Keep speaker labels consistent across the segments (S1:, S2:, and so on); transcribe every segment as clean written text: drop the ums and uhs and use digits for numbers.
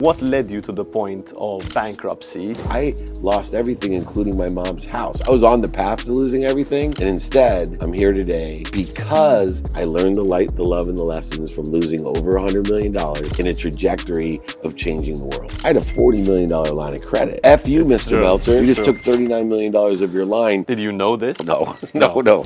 S1: What led you to the point of bankruptcy?
S2: I lost everything, including my mom's house. I was on the path to losing everything, and instead, I'm here today because I learned the light, the love, and the lessons from losing over $100 million in a trajectory of changing the world. I had a $40 million line of credit. F you, Mr. Meltzer. You just took $39 million of your line.
S1: Did you know this?
S2: No.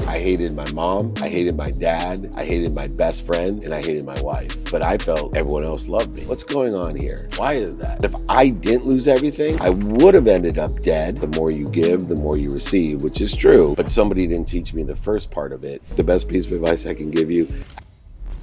S2: I hated my mom, I hated my dad, I hated my best friend, and I hated my wife. But I felt everyone else loved me. What's going on here? Why is that? If I didn't lose everything, I would have ended up dead. The more you give, the more you receive, which is true. But somebody didn't teach me the first part of it. The best piece of advice I can give you.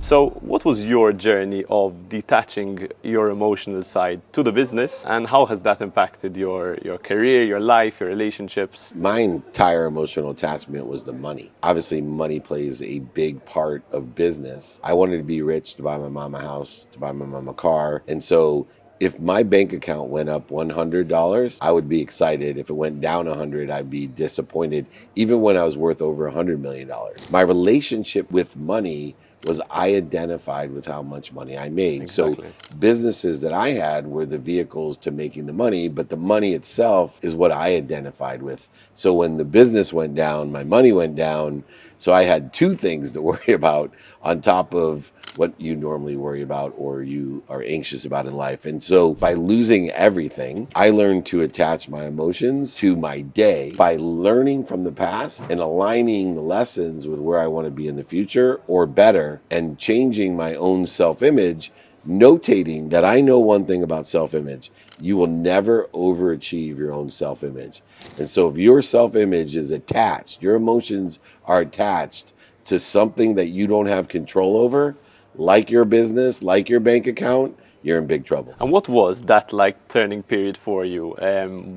S1: So what was your journey of detaching your emotional side to the business, and how has that impacted your career, your life, your relationships?
S2: My entire emotional attachment was the money. Obviously, money plays a big part of business. I wanted to be rich to buy my mom a house, to buy my mom a car. And so if my bank account went up $100, I would be excited. If it went down 100, I'd be disappointed, even when I was worth over $100 million. My relationship with money was I identified with how much money I made.
S1: Exactly.
S2: So businesses that I had were the vehicles to making the money, but the money itself is what I identified with. So when the business went down, my money went down. So I had two things to worry about on top of what you normally worry about or you are anxious about in life. And so by losing everything, I learned to attach my emotions to my day by learning from the past and aligning the lessons with where I want to be in the future or better, and changing my own self-image, notating that I know one thing about self-image: you will never overachieve your own self-image. And so if your self-image is attached, your emotions are attached to something that you don't have control over, like your business, like your bank account, you're in big trouble.
S1: And what was that turning period for you?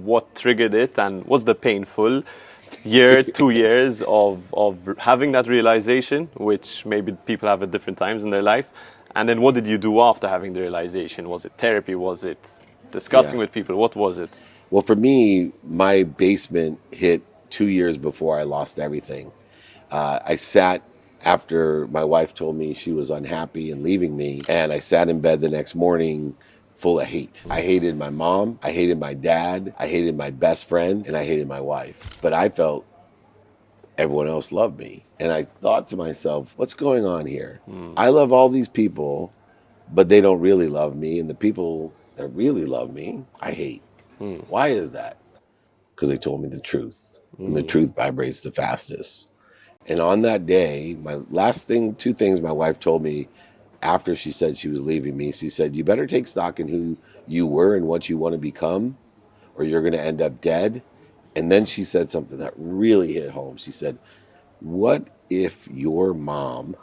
S1: What triggered it, and was the painful year, 2 years of having that realization, which maybe people have at different times in their life? And then what did you do after having the realization? Was it therapy? Was it discussing with people? What was it?
S2: Well, for me, my basement hit 2 years before I lost everything. I sat after my wife told me she was unhappy and leaving me, and I sat in bed the next morning full of hate. I hated my mom, I hated my dad, I hated my best friend, and I hated my wife. But I felt everyone else loved me. And I thought to myself, what's going on here? I love all these people, but they don't really love me. And the people that really love me, I hate. Why is that? Because they told me the truth. And the truth vibrates the fastest. And on that day, two things my wife told me after she said she was leaving me. She said, you better take stock in who you were and what you want to become, or you're going to end up dead. And then she said something that really hit home. She said, what if your mom,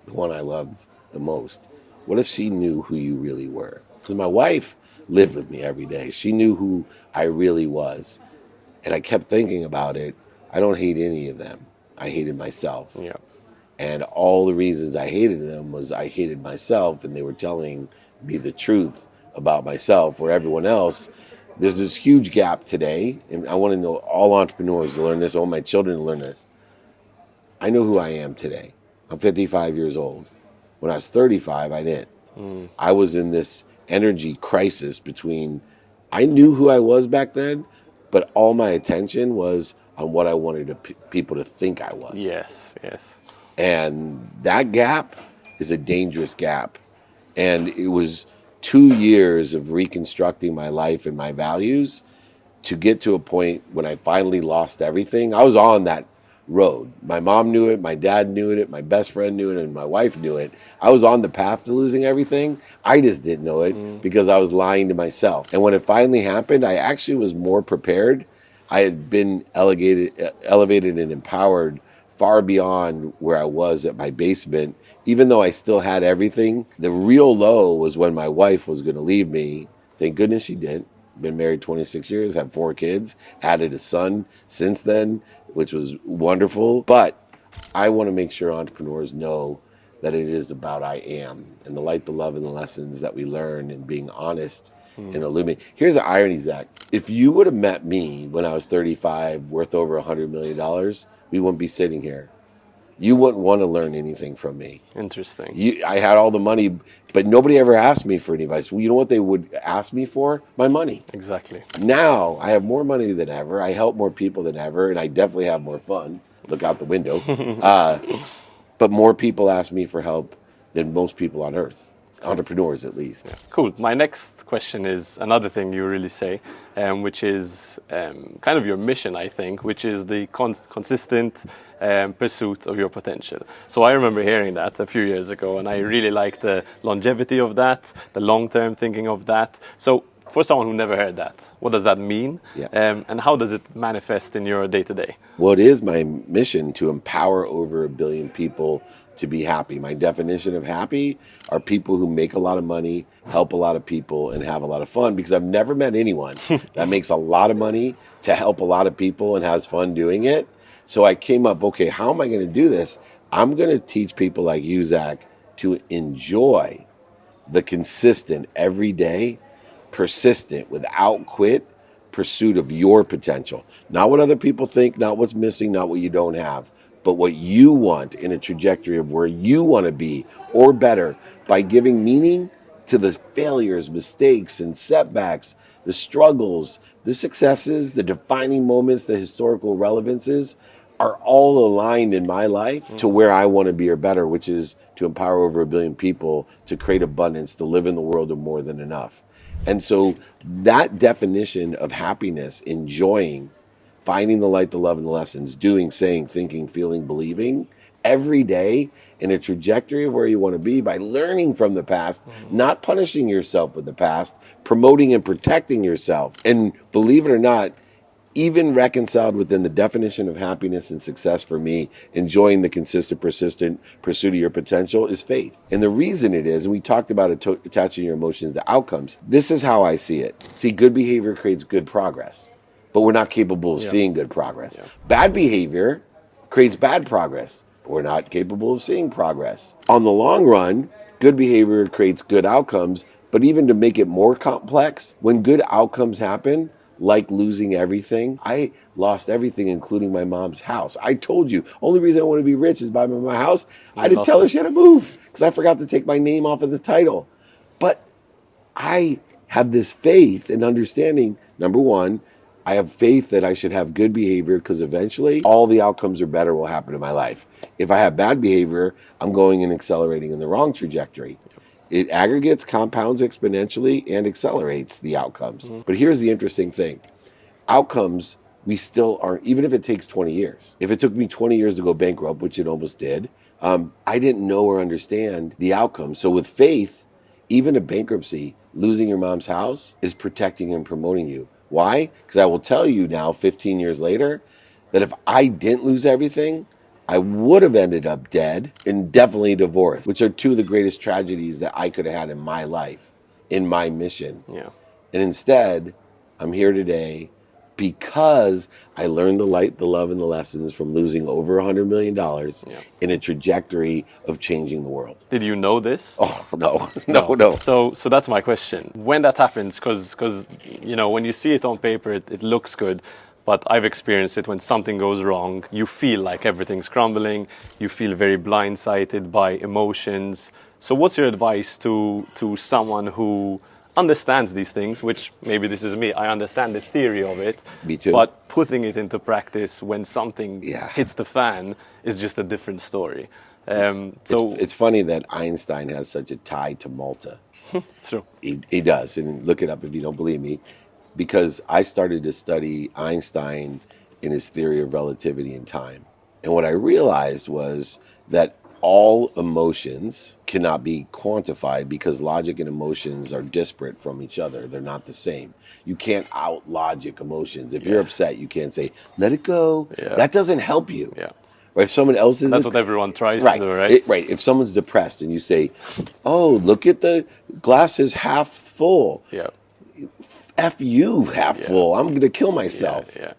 S2: the one I love the most, what if she knew who you really were? Because my wife lived with me every day. She knew who I really was. And I kept thinking about it. I don't hate any of them. I hated myself.
S1: Yeah.
S2: And all the reasons I hated them was I hated myself, and they were telling me the truth about myself, where everyone else, there's this huge gap today. And I want to know all entrepreneurs to learn this, all my children to learn this. I know who I am today. I'm 55 years old. When I was 35, I didn't. I was in this energy crisis between, I knew who I was back then, but all my attention was on what I wanted people to think I was.
S1: Yes.
S2: And that gap is a dangerous gap. And it was 2 years of reconstructing my life and my values to get to a point when I finally lost everything. I was on that road. My mom knew it, my dad knew it, my best friend knew it, and my wife knew it. I was on the path to losing everything. I just didn't know it because I was lying to myself. And when it finally happened, I actually was more prepared. I had been elevated and empowered far beyond where I was at my basement. Even though I still had everything, the real low was when my wife was going to leave me. Thank goodness she didn't. Been married 26 years, have 4 kids, added a son since then, which was wonderful. But I want to make sure entrepreneurs know that it is about I am, and the light, the love, and the lessons that we learn, and being honest and illuminate. Here's the irony, Zach. If you would have met me when I was 35, worth over $100 million, we wouldn't be sitting here. you wouldn't want to learn anything from me.
S1: Interesting.
S2: I had all the money, but nobody ever asked me for any advice. Well, you know what they would ask me for? My money.
S1: Exactly.
S2: Now I have more money than ever. I help more people than ever, and I definitely have more fun. Look out the window. But more people ask me for help than most people on earth, entrepreneurs at least.
S1: Cool. My next question is another thing you really say, which is kind of your mission, I think, which is the consistent pursuit of your potential. So I remember hearing that a few years ago, and I really like the longevity of that, the long-term thinking of that. So for someone who never heard that, what does that mean?
S2: Yeah.
S1: And how does it manifest in your day-to-day?
S2: Well, it is my mission to empower over 1 billion people to be happy. My definition of happy are people who make a lot of money, help a lot of people, and have a lot of fun, because I've never met anyone that makes a lot of money to help a lot of people and has fun doing it. So I came up, okay, how am I going to do this? I'm going to teach people like you, Zach, to enjoy the consistent, everyday, persistent, without quit pursuit of your potential. Not what other people think, not what's missing, not what you don't have, but what you want in a trajectory of where you want to be or better, by giving meaning to the failures, mistakes, and setbacks, the struggles, the successes, the defining moments, the historical relevances are all aligned in my life to where I want to be or better, which is to empower over 1 billion people to create abundance, to live in the world of more than enough. And so that definition of happiness, enjoying, finding the light, the love, and the lessons, doing, saying, thinking, feeling, believing, every day in a trajectory of where you want to be by learning from the past, not punishing yourself with the past, promoting and protecting yourself. And believe it or not, even reconciled within the definition of happiness and success for me, enjoying the consistent, persistent pursuit of your potential is faith. And the reason it is, and we talked about it, attaching your emotions to outcomes. This is how I see it. See, good behavior creates good progress, but we're not capable of seeing good progress. Bad behavior creates bad progress, but we're not capable of seeing progress. On the long run, good behavior creates good outcomes, but even to make it more complex, when good outcomes happen, like losing everything. I lost everything, including my mom's house. I told you, only reason I want to be rich is buy my house. I had to tell her she had to move because I forgot to take my name off of the title. But I have this faith and understanding. Number one, I have faith that I should have good behavior because eventually all the outcomes are better will happen in my life. If I have bad behavior, I'm going and accelerating in the wrong trajectory. It aggregates, compounds exponentially, and accelerates the outcomes. But here's the interesting thing. Outcomes, we still aren't, even if it takes 20 years. If it took me 20 years to go bankrupt, which it almost did, I didn't know or understand the outcomes. So with faith, even a bankruptcy, losing your mom's house is protecting and promoting you. Why? Because I will tell you now, 15 years later, that if I didn't lose everything, I would have ended up dead and definitely divorced, which are two of the greatest tragedies that I could have had in my life, in my mission.
S1: Yeah.
S2: And instead, I'm here today because I learned the light, the love, and the lessons from losing over $100 million in a trajectory of changing the world.
S1: Did you know this?
S2: Oh, no.
S1: So that's my question. When that happens, because you know, when you see it on paper, it looks good. But I've experienced it when something goes wrong. You feel like everything's crumbling. You feel very blindsided by emotions. So what's your advice to someone who understands these things, which maybe this is me, I understand the theory of it.
S2: Me too.
S1: But putting it into practice when something hits the fan is just a different story. So
S2: it's funny that Einstein has such a tie to Malta.
S1: It's true.
S2: He does, and look it up if you don't believe me. Because I started to study Einstein in his theory of relativity and time. And what I realized was that all emotions cannot be quantified because logic and emotions are disparate from each other. They're not the same. You can't out-logic emotions. If you're upset, you can't say, let it go.
S1: Yeah.
S2: That doesn't help you.
S1: Yeah.
S2: Or if someone else is...
S1: That's what everyone tries to do, right?
S2: Right. If someone's depressed and you say, oh, look at the glass is half full.
S1: Yeah.
S2: F you, half full. I'm going to kill myself.
S1: Yeah.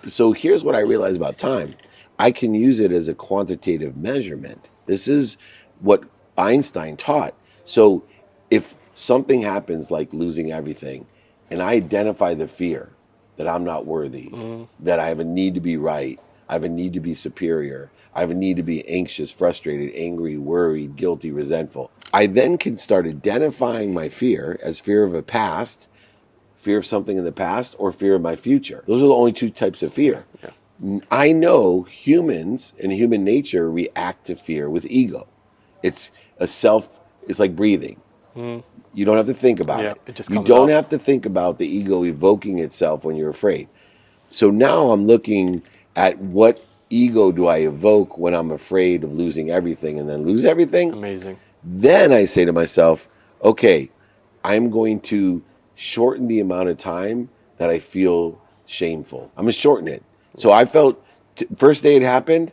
S2: So here's what I realized about time. I can use it as a quantitative measurement. This is what Einstein taught. So if something happens like losing everything, and I identify the fear that I'm not worthy, that I have a need to be right, I have a need to be superior. I have a need to be anxious, frustrated, angry, worried, guilty, resentful. I then can start identifying my fear as fear of a past, fear of something in the past, or fear of my future. Those are the only two types of fear. Yeah. I know humans and human nature react to fear with ego. It's like breathing. You don't have to think about it.
S1: It just
S2: you
S1: comes
S2: don't
S1: up.
S2: have to think about the ego evoking itself when you're afraid. So now I'm looking at what ego do I evoke when I'm afraid of losing everything and then lose everything.
S1: Amazing.
S2: Then I say to myself, okay, I'm going to shorten the amount of time that I feel shameful. I'm going to shorten it. So I felt, first day it happened,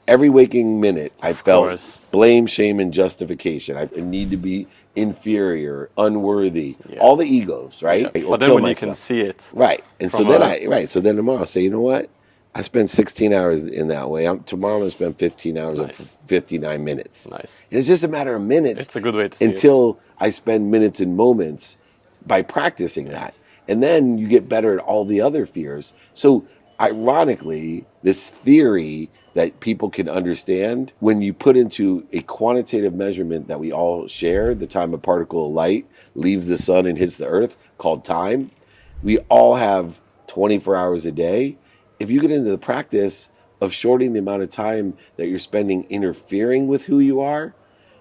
S2: every waking minute I felt blame, shame, and justification. I need to be inferior, unworthy, all the egos, right?
S1: Yeah. But then when you can see it.
S2: Right. And so then so then tomorrow I'll say, you know what? I spent 16 hours in that way. Tomorrow I'm going to spend 15 hours and 59 minutes.
S1: Nice.
S2: And it's just a matter of minutes.
S1: It's a good way to see
S2: until I spend minutes and moments by practicing that. And then you get better at all the other fears. So ironically, this theory that people can understand, when you put into a quantitative measurement that we all share, the time a particle of light leaves the sun and hits the earth, called time, we all have 24 hours a day. If you get into the practice of shortening the amount of time that you're spending interfering with who you are,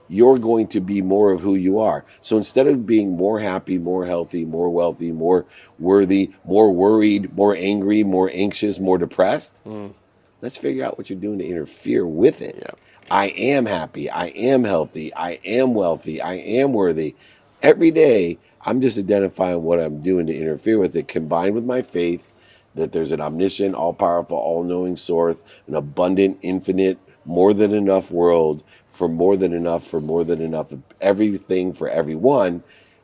S2: you're going to be more of who you are. So instead of being more happy, more healthy, more wealthy, more worthy, more worried, more angry, more anxious, more depressed, let's figure out what you're doing to interfere with it. Yeah. I am happy. I am healthy. I am wealthy. I am worthy. Every day, I'm just identifying what I'm doing to interfere with it, combined with my faith that there's an omniscient, all-powerful, all-knowing source, an abundant, infinite, more than enough world for more than enough of everything for everyone.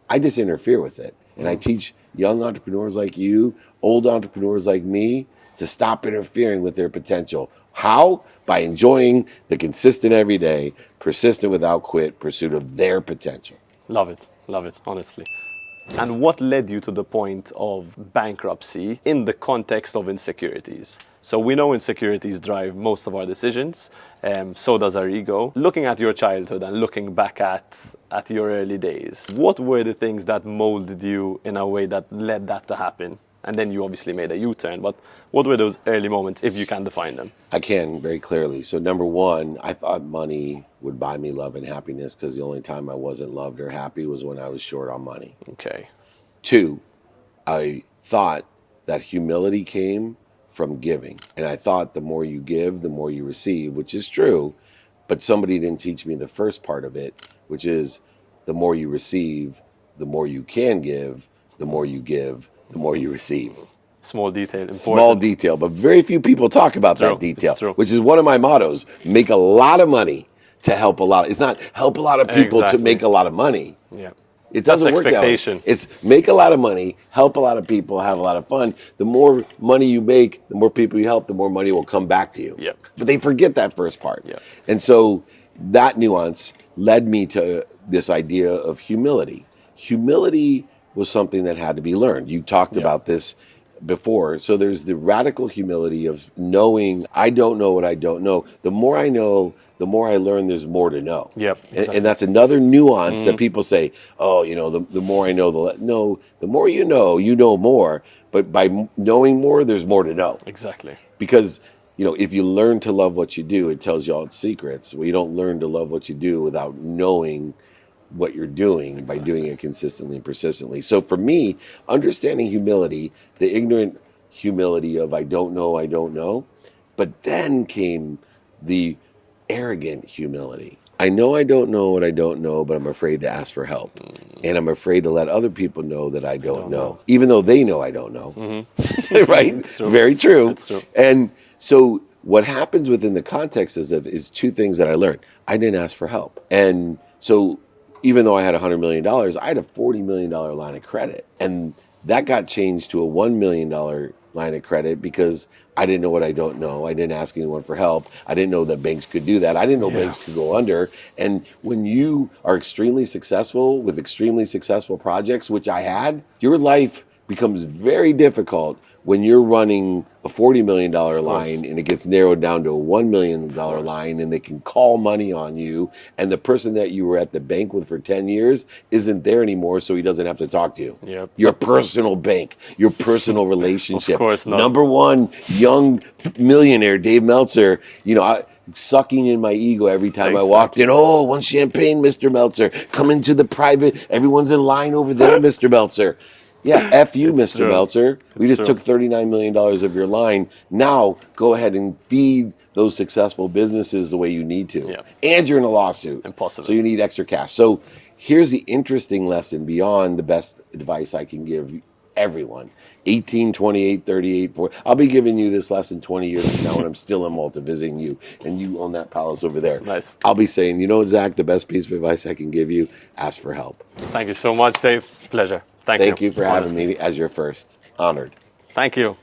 S2: I just interfere with it. And I teach young entrepreneurs like you, old entrepreneurs like me, to stop interfering with their potential. How? By enjoying the consistent everyday, persistent without quit pursuit of their potential.
S1: Love it, honestly. And what led you to the point of bankruptcy in the context of insecurities? So we know insecurities drive most of our decisions, so does our ego. Looking at your childhood and looking back at your early days, what were the things that molded you in a way that led that to happen? And then you obviously made a U-turn, but what were those early moments, if you can define them?
S2: I can, very clearly. So number one, I thought money would buy me love and happiness because the only time I wasn't loved or happy was when I was short on money.
S1: Okay.
S2: Two, I thought that humility came from giving. And I thought the more you give, the more you receive, which is true. But somebody didn't teach me the first part of it, which is the more you receive, the more you can give, the more you give, the more you receive.
S1: Small detail, important.
S2: Small detail, but very few people talk about that detail, which is one of my mottos. Make a lot of money to help a lot. It's not help a lot of people to make a lot of money.
S1: Yeah.
S2: It doesn't work that way. It's make a lot of money, help a lot of people, have a lot of fun. The more money you make, the more people you help, the more money will come back to you.
S1: Yep.
S2: But they forget that first part.
S1: Yep.
S2: And so that nuance led me to this idea of humility. Humility was something that had to be learned. You talked about this before. So there's the radical humility of knowing I don't know what I don't know. The more I know, the more I learn there's more to know.
S1: Yep. Exactly.
S2: And that's another nuance that people say, oh, the more I know, the more you know more. But by knowing more, there's more to know.
S1: Exactly.
S2: Because, if you learn to love what you do, it tells you all its secrets. Well, you don't learn to love what you do without knowing what you're doing by doing it consistently and persistently. So for me, understanding humility, the ignorant humility of I don't know, but then came the arrogant humility. I know I don't know what I don't know, but I'm afraid to ask for help. And I'm afraid to let other people know that I don't know, even though they know I don't know. Mm-hmm. Right? Very true.
S1: That's true.
S2: And so what happens within the context is two things that I learned. I didn't ask for help. And so even though I had $100 million, I had a $40 million line of credit. And that got changed to a $1 million line of credit because I didn't know what I don't know. I didn't ask anyone for help. I didn't know that banks could do that. I didn't know banks could go under. And when you are extremely successful with extremely successful projects, which I had, your life becomes very difficult when you're running a $40 million line and it gets narrowed down to a $1 million line and they can call money on you, and the person that you were at the bank with for 10 years isn't there anymore, so he doesn't have to talk to you.
S1: Yep.
S2: Your personal bank, your personal relationship.
S1: Of course not.
S2: Number one young millionaire, Dave Meltzer, sucking in my ego every time I walked in. Oh, one champagne, Mr. Meltzer. Come into the private. Everyone's in line over there, Mr. Meltzer. Yeah, F you, Mr.
S1: True.
S2: Meltzer. We just
S1: true.
S2: took $39 million of your line. Now go ahead and feed those successful businesses the way you need to.
S1: Yeah.
S2: And you're in a lawsuit.
S1: Impossible.
S2: So you need extra cash. So here's the interesting lesson beyond the best advice I can give everyone. 18, 28, 38, 40. I'll be giving you this lesson 20 years from now when I'm still in Malta visiting you and you own that palace over there.
S1: Nice.
S2: I'll be saying, Zach, the best piece of advice I can give you, ask for help.
S1: Thank you so much, Dave. Pleasure. Thank you.
S2: Thank you for having me as your first. Honored.
S1: Thank you.